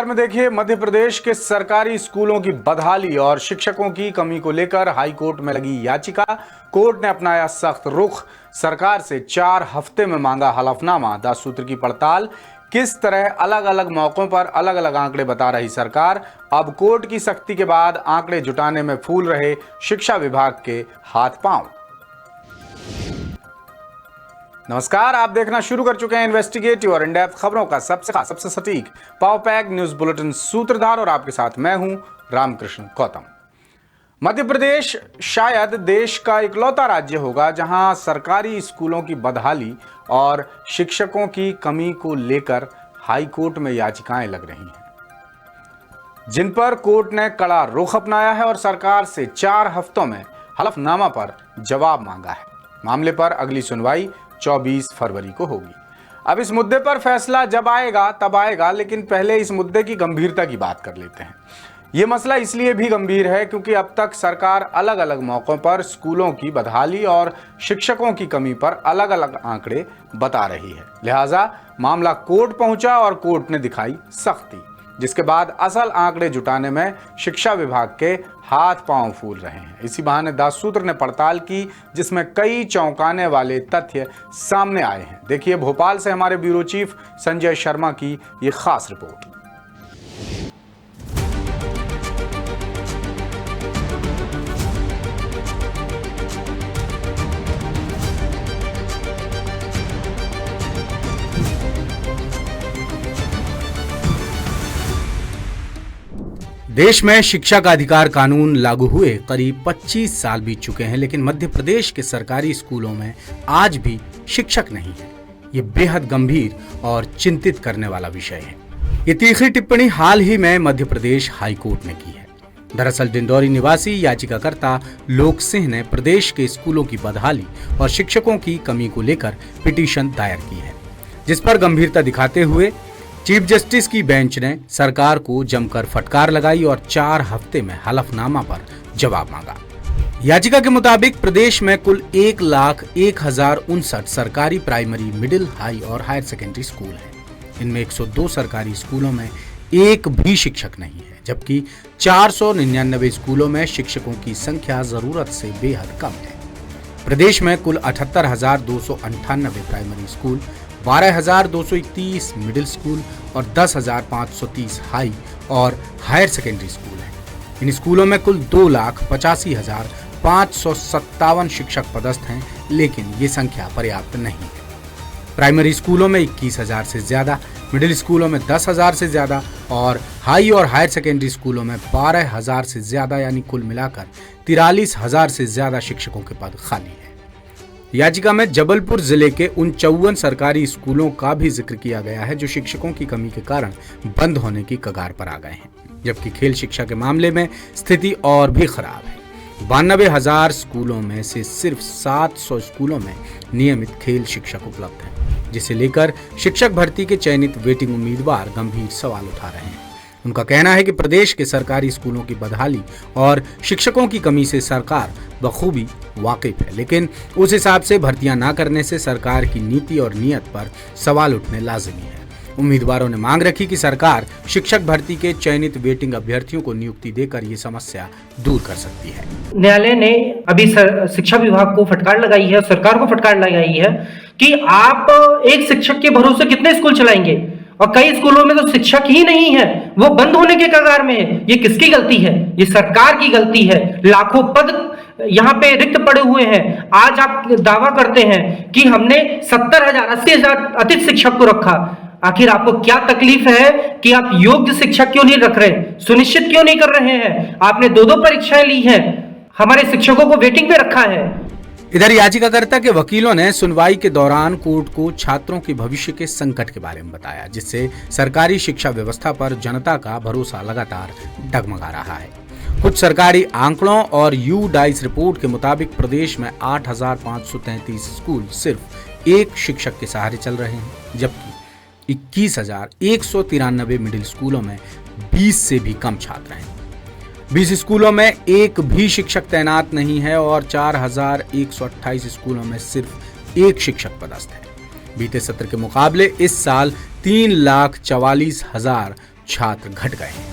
में देखिए, मध्य प्रदेश के सरकारी स्कूलों की बदहाली और शिक्षकों की कमी को लेकर हाई कोर्ट में लगी याचिका। कोर्ट ने अपनाया सख्त रुख, सरकार से 4 हफ्ते में मांगा हलफनामा। 10 सूत्र की पड़ताल, किस तरह अलग अलग मौकों पर अलग अलग आंकड़े बता रही सरकार। अब कोर्ट की सख्ती के बाद आंकड़े जुटाने में फूल रहे शिक्षा विभाग के हाथ पांव। नमस्कार, आप देखना शुरू कर चुके हैं इन्वेस्टिगेटिव और इन-डेप्थ खबरों का सबसे खास, सबसे सटीक पावर पैक न्यूज बुलेटिन सूत्रधार, और आपके साथ मैं हूं रामकृष्ण गौतम। मध्य प्रदेश शायद देश का इकलौता राज्य होगा जहां सरकारी स्कूलों की बदहाली और शिक्षकों की कमी को लेकर हाई कोर्ट में याचिकाएं लग रही हैं, जिन पर कोर्ट ने कड़ा रुख अपनाया है और सरकार से 4 हफ्तों में हलफनामा पर जवाब मांगा है। मामले पर अगली सुनवाई 24 फरवरी को होगी। अब इस मुद्दे पर फैसला जब आएगा तब आएगा, लेकिन पहले इस मुद्दे की गंभीरता की बात कर लेते हैं। यह मसला इसलिए भी गंभीर है क्योंकि अब तक सरकार अलग अलग मौकों पर स्कूलों की बदहाली और शिक्षकों की कमी पर अलग अलग आंकड़े बता रही है। लिहाजा मामला कोर्ट पहुंचा और कोर्ट ने दिखाई सख्ती, जिसके बाद असल आंकड़े जुटाने में शिक्षा विभाग के हाथ पांव फूल रहे हैं। इसी बहाने 10 सूत्र ने पड़ताल की, जिसमें कई चौंकाने वाले तथ्य सामने आए हैं। देखिए भोपाल से हमारे ब्यूरो चीफ संजय शर्मा की ये खास रिपोर्ट। देश में शिक्षा का अधिकार कानून लागू हुए करीब 25 साल बीत चुके हैं, लेकिन मध्य प्रदेश के सरकारी स्कूलों में आज भी शिक्षक नहीं है। ये बेहद गंभीर और चिंतित करने वाला विषय है। ये तीखी टिप्पणी हाल ही में मध्य प्रदेश हाई कोर्ट ने की है। दरअसल डिंडौरी निवासी याचिकाकर्ता लोक सिंह ने प्रदेश के स्कूलों की बदहाली और शिक्षकों की कमी को लेकर पिटीशन दायर की है, जिस पर गंभीरता दिखाते हुए चीफ जस्टिस की बेंच ने सरकार को जमकर फटकार लगाई और 4 हफ्ते में हलफनामा पर जवाब मांगा। याचिका के मुताबिक प्रदेश में कुल 1,01,059 सरकारी प्राइमरी, मिडिल, हाई और हायर सेकेंडरी स्कूल हैं। इनमें 102 सरकारी स्कूलों में एक भी शिक्षक नहीं है, जबकि 499 स्कूलों में शिक्षकों की संख्या जरूरत से बेहद कम है। प्रदेश में कुल 78,298 प्राइमरी स्कूल, 12,231 मिडिल स्कूल और 10,530 हाई और हायर सेकेंडरी स्कूल हैं। इन स्कूलों में कुल 2,85,557 शिक्षक पदस्थ हैं, लेकिन ये संख्या पर्याप्त नहीं है। प्राइमरी स्कूलों में 21,000 से ज्यादा, मिडिल स्कूलों में 10,000 से ज्यादा और हाई और हायर सेकेंडरी स्कूलों में 12,000 से ज्यादा, यानी कुल मिलाकर 43,000 से ज्यादा शिक्षकों के पद खाली हैं। याचिका में जबलपुर जिले के उन 54 सरकारी स्कूलों का भी जिक्र किया गया है जो शिक्षकों की कमी के कारण बंद होने की कगार पर आ गए हैं, जबकि खेल शिक्षा के मामले में स्थिति और भी खराब है। 92,000 स्कूलों में से सिर्फ 700 स्कूलों में नियमित खेल शिक्षक उपलब्ध हैं, जिसे लेकर शिक्षक भर्ती के चयनित वेटिंग उम्मीदवार गंभीर सवाल उठा रहे हैं। उनका कहना है कि प्रदेश के सरकारी स्कूलों की बदहाली और शिक्षकों की कमी से सरकार बखूबी वाकिफ है, लेकिन उस हिसाब से भर्तियां न करने से सरकार की नीति और नीयत पर सवाल उठने लाजिमी है। उम्मीदवारों ने मांग रखी कि सरकार शिक्षक भर्ती के चयनित वेटिंग अभ्यर्थियों को नियुक्ति देकर ये समस्या दूर कर सकती है। न्यायालय ने अभी शिक्षा विभाग को फटकार लगाई है, सरकार को फटकार लगाई है कि आप एक शिक्षक के भरोसे कितने स्कूल चलाएंगे, और कई स्कूलों में तो शिक्षक ही नहीं है, वो बंद होने के कगार में है। ये किसकी गलती है? ये सरकार की गलती है। लाखों पद यहाँ पे रिक्त पड़े हुए हैं। आज आप दावा करते हैं कि हमने 70,000, 80,000 अतिथि शिक्षक को रखा। आखिर आपको क्या तकलीफ है कि आप योग्य शिक्षक क्यों नहीं रख रहे, सुनिश्चित क्यों नहीं कर रहे हैं? आपने 2-2 परीक्षाएं ली हैं, हमारे शिक्षकों को वेटिंग पे रखा है। इधर याचिकाकर्ता के वकीलों ने सुनवाई के दौरान कोर्ट को छात्रों के भविष्य के संकट के बारे में बताया, जिससे सरकारी शिक्षा व्यवस्था पर जनता का भरोसा लगातार डगमगा रहा है। कुछ सरकारी आंकड़ों और यूडाइस रिपोर्ट के मुताबिक प्रदेश में 8,533 स्कूल सिर्फ एक शिक्षक के सहारे चल रहे हैं, जबकि 21,193 मिडिल स्कूलों में 20 से भी कम छात्र हैं। 20 स्कूलों में एक भी शिक्षक तैनात नहीं है और 4,128 स्कूलों में सिर्फ एक शिक्षक पदस्थ है। बीते सत्र के मुकाबले इस साल 3,44,000 छात्र घट गए हैं।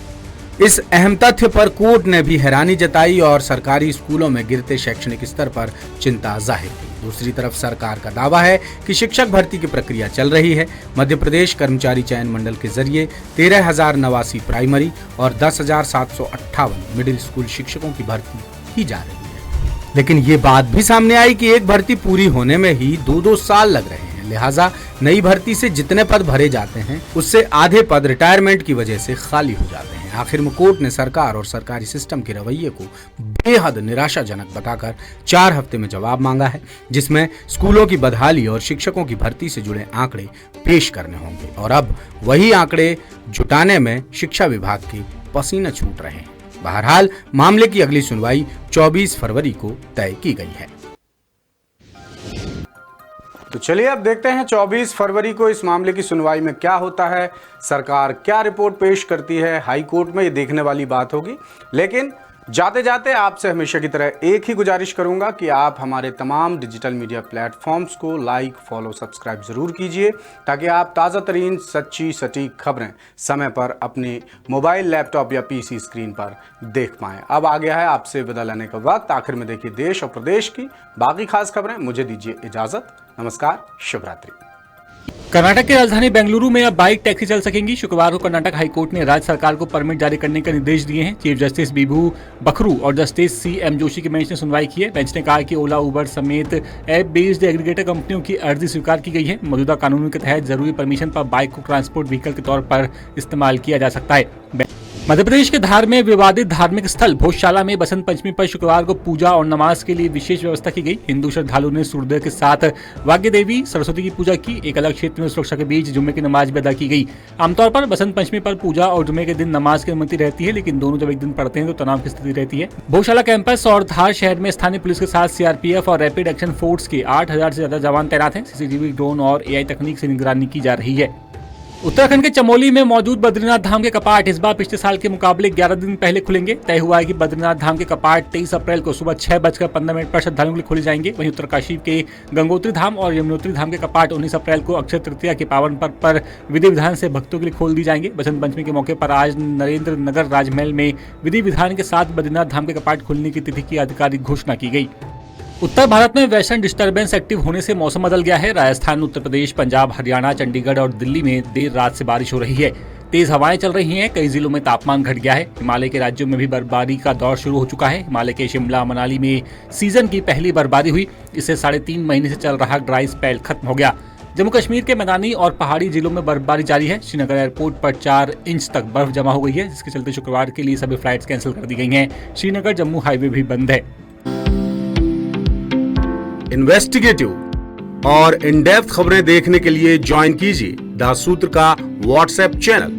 इस अहम तथ्य पर कोर्ट ने भी हैरानी जताई और सरकारी स्कूलों में गिरते शैक्षणिक स्तर पर चिंता जाहिर की। दूसरी तरफ सरकार का दावा है कि शिक्षक भर्ती की प्रक्रिया चल रही है। मध्य प्रदेश कर्मचारी चयन मंडल के जरिए 13,089 प्राइमरी और 10,758 मिडिल स्कूल शिक्षकों की भर्ती की जा रही है। लेकिन ये बात भी सामने आई कि एक भर्ती पूरी होने में ही 2-2 साल लग रहे हैं। लिहाजा नई भर्ती से जितने पद भरे जाते हैं उससे आधे पद रिटायरमेंट की वजह से खाली हो जाते हैं। आखिर में कोर्ट ने सरकार और सरकारी सिस्टम के रवैये को बेहद निराशाजनक बताकर 4 हफ्ते में जवाब मांगा है, जिसमें स्कूलों की बदहाली और शिक्षकों की भर्ती से जुड़े आंकड़े पेश करने होंगे और अब वही आंकड़े जुटाने में शिक्षा विभाग के पसीने छूट रहे हैं। बहरहाल मामले की अगली सुनवाई 24 फरवरी को तय की गई है। तो चलिए अब देखते हैं 24 फरवरी को इस मामले की सुनवाई में क्या होता है, सरकार क्या रिपोर्ट पेश करती है हाई कोर्ट में, ये देखने वाली बात होगी। लेकिन जाते जाते आपसे हमेशा की तरह एक ही गुजारिश करूंगा कि आप हमारे तमाम डिजिटल मीडिया प्लेटफॉर्म्स को लाइक, फॉलो, सब्सक्राइब जरूर कीजिए ताकि आप ताज़ा तरीन सच्ची सटीक खबरें समय पर अपने मोबाइल, लैपटॉप या पीसी स्क्रीन पर देख पाएं। अब आ गया है आपसे विदा लेने का वक्त। आखिर में देखिए देश और प्रदेश की बाकी खास खबरें। मुझे दीजिए इजाजत। नमस्कार, शुभ रात्रि। कर्नाटक की राजधानी बेंगलुरु में अब बाइक टैक्सी चल सकेंगी। शुक्रवार को कर्नाटक हाईकोर्ट ने राज्य सरकार को परमिट जारी करने के निर्देश दिए हैं। चीफ जस्टिस बीबू बखरू और जस्टिस CM जोशी की बेंच ने सुनवाई की है। बेंच ने कहा कि ओला, उबर समेत ऐप बेस्ड एग्रीगेटर कंपनियों की अर्जी स्वीकार की गई है। मौजूदा कानूनों के तहत जरूरी परमिशन पर बाइक को ट्रांसपोर्ट व्हीकल के तौर पर इस्तेमाल किया जा सकता है। मध्य प्रदेश के धार में विवादित धार्मिक स्थल भोजशाला में बसंत पंचमी पर शुक्रवार को पूजा और नमाज के लिए विशेष व्यवस्था की गई। हिंदू श्रद्धालुओं ने सूर्योदय के साथ वाग्य देवी सरस्वती की पूजा की। एक अलग क्षेत्र में सुरक्षा के बीच जुम्मे की नमाज भी अदा की गई। आमतौर पर बसंत पंचमी पर पूजा और जुम्मे के दिन नमाज की अनुमति रहती है, लेकिन दोनों जब एक दिन पढ़ते हैं तो तनाव की स्थिति रहती है। भोजशाला कैंपस और धार शहर में स्थानीय पुलिस के साथ CRPF और रैपिड एक्शन फोर्स के 8,000 से ज्यादा जवान तैनात हैं। CCTV, ड्रोन और AI तकनीक से निगरानी की जा रही है। उत्तराखंड के चमोली में मौजूद बद्रीनाथ धाम के कपाट इस बार पिछले साल के मुकाबले 11 दिन पहले खुलेंगे। तय हुआ है कि बद्रीनाथ धाम के कपाट 23 अप्रैल को सुबह 6:15 पर श्रद्धालुओं के लिए खोले जाएंगे। वहीं उत्तरकाशी के गंगोत्री धाम और यमुनोत्री धाम के कपाट 19 अप्रैल को अक्षय तृतीया के पावन पर्व पर विधि विधान से भक्तों के लिए खोल दिए जाएंगे। बसंत पंचमी के मौके पर आज नरेंद्र नगर राजमहल में विधि विधान के साथ बद्रीनाथ धाम के कपाट खुलने की तिथि की आधिकारिक घोषणा की गई। उत्तर भारत में वेस्टर्न डिस्टर्बेंस एक्टिव होने से मौसम बदल गया है। राजस्थान, उत्तर प्रदेश, पंजाब, हरियाणा, चंडीगढ़ और दिल्ली में देर रात से बारिश हो रही है। तेज हवाएं चल रही हैं। कई जिलों में तापमान घट गया है। हिमालय के राज्यों में भी बर्फबारी का दौर शुरू हो चुका है। हिमालय के शिमला, मनाली में सीजन की पहली बर्फबारी हुई। इससे 3.5 महीने से चल रहा ड्राई स्पेल खत्म हो गया। जम्मू कश्मीर के मैदानी और पहाड़ी जिलों में बर्फबारी जारी है। श्रीनगर एयरपोर्ट पर 4 इंच तक बर्फ जमा हो गई है, जिसके चलते शुक्रवार के लिए सभी फ्लाइट्स कैंसिल कर दी गई हैं। श्रीनगर जम्मू हाईवे भी बंद है। इन्वेस्टिगेटिव और इन डेप्थ खबरें देखने के लिए ज्वाइन कीजिए द सूत्र का व्हाट्सएप चैनल,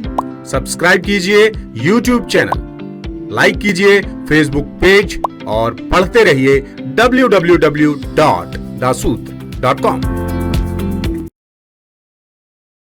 सब्सक्राइब कीजिए YouTube चैनल, लाइक कीजिए Facebook पेज और पढ़ते रहिए www.daसूत्र.com।